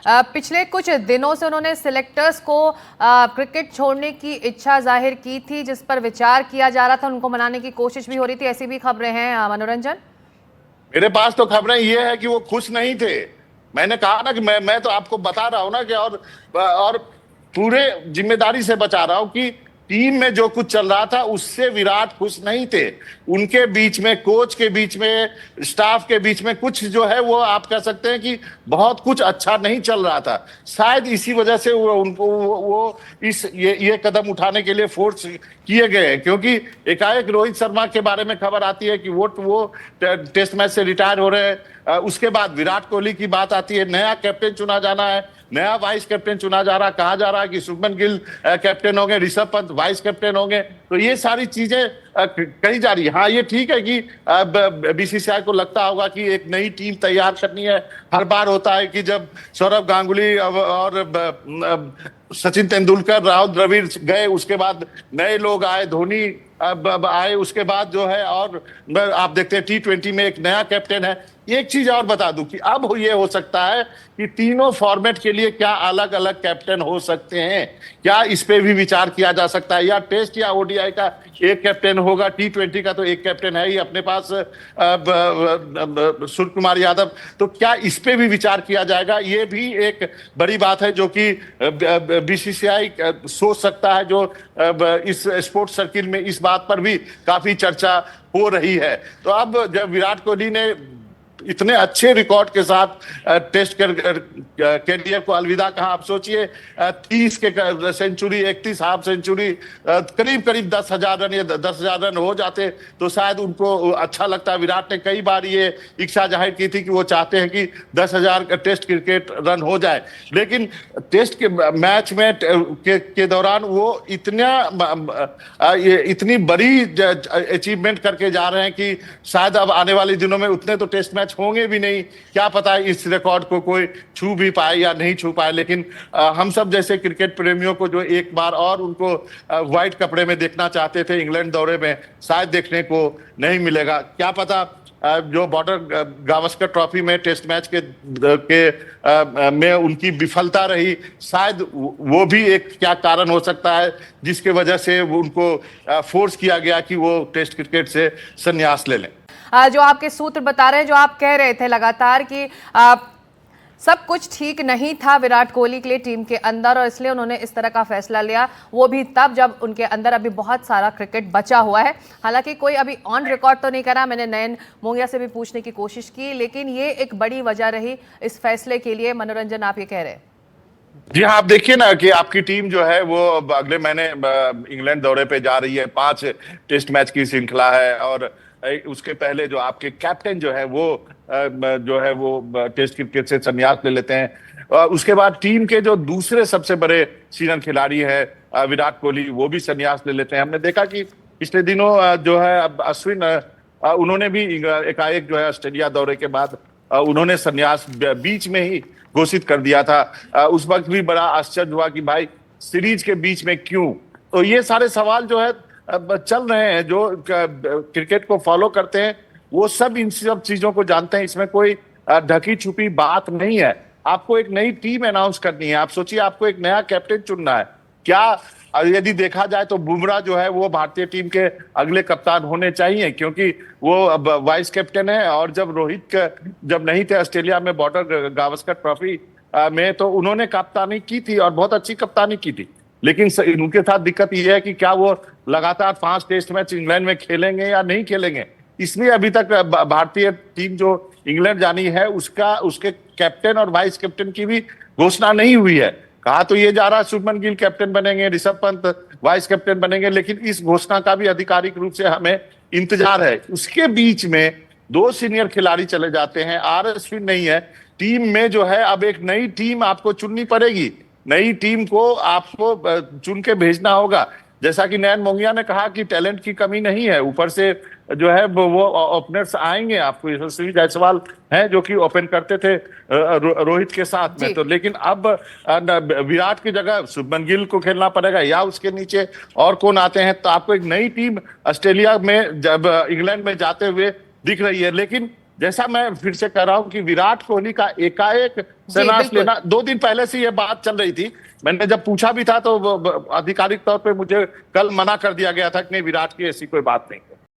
पिछले कुछ दिनों से उन्होंने सिलेक्टर्स को क्रिकेट छोड़ने की इच्छा जाहिर की थी, जिस पर विचार किया जा रहा था, उनको मनाने की कोशिश भी हो रही थी, ऐसी भी खबरें हैं मनोरंजन। मेरे पास तो खबरें ये है कि वो खुश नहीं थे। मैंने कहा ना कि मैं तो आपको बता रहा हूं ना कि और पूरे जिम्मेदारी से बचा रहा हूं कि टीम में जो कुछ चल रहा था उससे विराट खुश नहीं थे। उनके बीच में, कोच के बीच में, स्टाफ के बीच में कुछ जो है वो आप कह सकते हैं कि बहुत कुछ अच्छा नहीं चल रहा था। शायद इसी वजह से वो उनको वो इस ये कदम उठाने के लिए फोर्स किए गए हैं, क्योंकि एकाएक रोहित शर्मा के बारे में खबर आती है कि वो टेस्ट मैच से रिटायर हो रहे हैं। उसके बाद विराट कोहली की बात आती है, नया कैप्टन चुना जाना है, नया वाइस कैप्टन चुना जा रहा, कहा जा रहा है कि शुभमन गिल कैप्टन होंगे, ऋषभ पंत वाइस कैप्टन होंगे। तो ये सारी चीजें कही जा रही है। हाँ, ये ठीक है कि बीसीसीआई को लगता होगा कि एक नई टीम तैयार करनी है। हर बार होता है कि जब सौरव गांगुली और सचिन तेंदुलकर, राहुल द्रविड़ गए, उसके बाद नए लोग आए, धोनी अब आए, उसके बाद जो है और आप देखते हैं T20 में एक नया कैप्टन है। एक चीज और बता दूं कि अब ये हो सकता है कि तीनों फॉर्मेट के लिए क्या अलग अलग कैप्टन हो सकते हैं, क्या इस पे भी विचार किया जा सकता है, या टेस्ट या ओडीआई का एक कैप्टन होगा, T20 का तो एक कैप्टन है ही अपने पास सूर्य कुमार यादव, तो क्या इस पे भी विचार किया जाएगा। ये भी एक बड़ी बात है जो कि बीसीसीआई सोच सकता है, जो इस स्पोर्ट्स सर्किल में इस बात पर भी काफी चर्चा हो रही है। तो अब जब विराट कोहली ने इतने अच्छे रिकॉर्ड के साथ टेस्ट कैरियर को अलविदा कहा, आप सोचिए 30 के सेंचुरी, 31 हाफ सेंचुरी, करीब करीब 10,000 रन या 10,000 रन हो जाते तो शायद उनको अच्छा लगता। विराट ने कई बार ये इच्छा जाहिर की थी कि वो चाहते हैं कि 10,000 टेस्ट क्रिकेट रन हो जाए, लेकिन टेस्ट के मैच में के दौरान वो इतनी बड़ी अचीवमेंट करके जा रहे हैं कि शायद अब आने वाले दिनों में उतने तो टेस्ट मैच होंगे भी नहीं। क्या पता इस रिकॉर्ड को कोई छू भी पाए या नहीं छू पाए, लेकिन हम सब जैसे क्रिकेट प्रेमियों को जो एक बार और उनको व्हाइट कपड़े में देखना चाहते थे इंग्लैंड दौरे में, शायद देखने को नहीं मिलेगा। क्या पता जो बॉर्डर गावस्कर ट्रॉफी में टेस्ट मैच में उनकी विफलता रही, शायद वो भी एक क्या कारण हो सकता है जिसके वजह से उनको फोर्स किया गया कि वो टेस्ट क्रिकेट से संन्यास ले लें। जो आपके सूत्र बता रहे हैं, जो आप कह रहे थे लगातार कि सब कुछ ठीक नहीं था विराट कोहली के लिए टीम के अंदर, और इसलिए उन्होंने इस तरह का फैसला लिया, वो भी तब जब उनके अंदर अभी बहुत सारा क्रिकेट बचा हुआ है। हालांकि कोई अभी ऑन रिकॉर्ड तो नहीं करा, मैंने नयन मोंगिया से भी पूछने की कोशिश की, लेकिन ये एक बड़ी वजह रही इस फैसले के लिए। मनोरंजन, आप ये कह रहे हैं। जी हाँ, आप देखिए ना कि आपकी टीम जो है वो अगले महीने इंग्लैंड दौरे पे जा रही है, 5 टेस्ट मैच की श्रृंखला है, और उसके पहले जो आपके कैप्टन जो है वो टेस्ट क्रिकेट से संन्यास ले लेते हैं। उसके बाद टीम के जो दूसरे सबसे बड़े सीनियर खिलाड़ी है विराट कोहली, वो भी संन्यास ले लेते हैं। हमने देखा कि पिछले दिनों जो है अब अश्विन, उन्होंने भी एकाएक जो है ऑस्ट्रेलिया दौरे के बाद उन्होंने संन्यास बीच में ही घोषित कर दिया था। उस वक्त भी बड़ा आश्चर्य हुआ कि भाई सीरीज के बीच में क्यों। तो ये सारे सवाल जो है चल रहे हैं, जो क्रिकेट को फॉलो करते हैं वो सब इन सब चीजों को जानते हैं। इसमें कोई ढकी छुपी बात नहीं है। आपको एक नई टीम अनाउंस करनी है, आप सोचिए आपको एक नया कैप्टन चुनना है। क्या यदि देखा जाए तो बुमराह जो है वो भारतीय टीम के अगले कप्तान होने चाहिए, क्योंकि वो अब वाइस कैप्टन है, और जब रोहित जब नहीं थे ऑस्ट्रेलिया में बॉर्डर गावस्कर ट्रॉफी में, तो उन्होंने कप्तानी की थी और बहुत अच्छी कप्तानी की थी। लेकिन उनके साथ दिक्कत यह है कि क्या वो लगातार 5 टेस्ट मैच इंग्लैंड में खेलेंगे या नहीं खेलेंगे। इसलिए अभी तक भारतीय टीम जो इंग्लैंड जानी है उसके कैप्टन और वाइस कैप्टन की भी घोषणा नहीं हुई है। कहा तो ये जा रहा है शुभमन गिल कैप्टन बनेंगे, ऋषभ पंत वाइस कैप्टन बनेंगे, लेकिन इस घोषणा का भी आधिकारिक रूप से हमें इंतजार है। उसके बीच में 2 सीनियर खिलाड़ी चले जाते हैं, आर अश्विन नहीं है टीम में, जो है अब एक नई टीम आपको चुननी पड़ेगी। नई टीम को आपको चुन के भेजना होगा। जैसा कि नयन मोंगिया ने कहा कि टैलेंट की कमी नहीं है, ऊपर से जो है वो ओपनर्स आएंगे। आपको यशस्वी जायसवाल हैं जो कि ओपन करते थे रोहित के साथ में, तो लेकिन अब विराट की जगह शुभमन गिल को खेलना पड़ेगा, या उसके नीचे और कौन आते हैं। तो आपको एक नई टीम ऑस्ट्रेलिया में जब इंग्लैंड में जाते हुए दिख रही है। लेकिन जैसा मैं फिर से कह रहा हूं कि विराट कोहली का एकाएक संन्यास बिल्कुल। लेना, 2 दिन पहले से ये बात चल रही थी। मैंने जब पूछा भी था तो आधिकारिक तौर पे मुझे कल मना कर दिया गया था कि नहीं, विराट की ऐसी कोई बात नहीं।